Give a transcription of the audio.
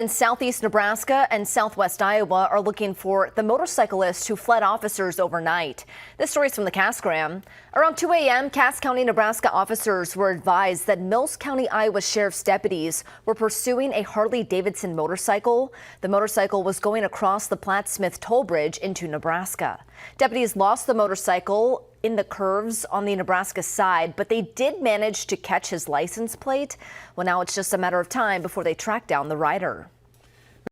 In southeast Nebraska and southwest Iowa are looking for the motorcyclist who fled officers overnight. This story is from the Cass-Gram. Around 2 a.m., Cass County, Nebraska officers were advised that Mills County, Iowa Sheriff's deputies were pursuing a Harley-Davidson motorcycle. The motorcycle was going across the Platt-Smith toll bridge into Nebraska. Deputies lost the motorcycle in the curves on the Nebraska side, but they did manage to catch his license plate. Well, now it's just a matter of time before they track down the rider.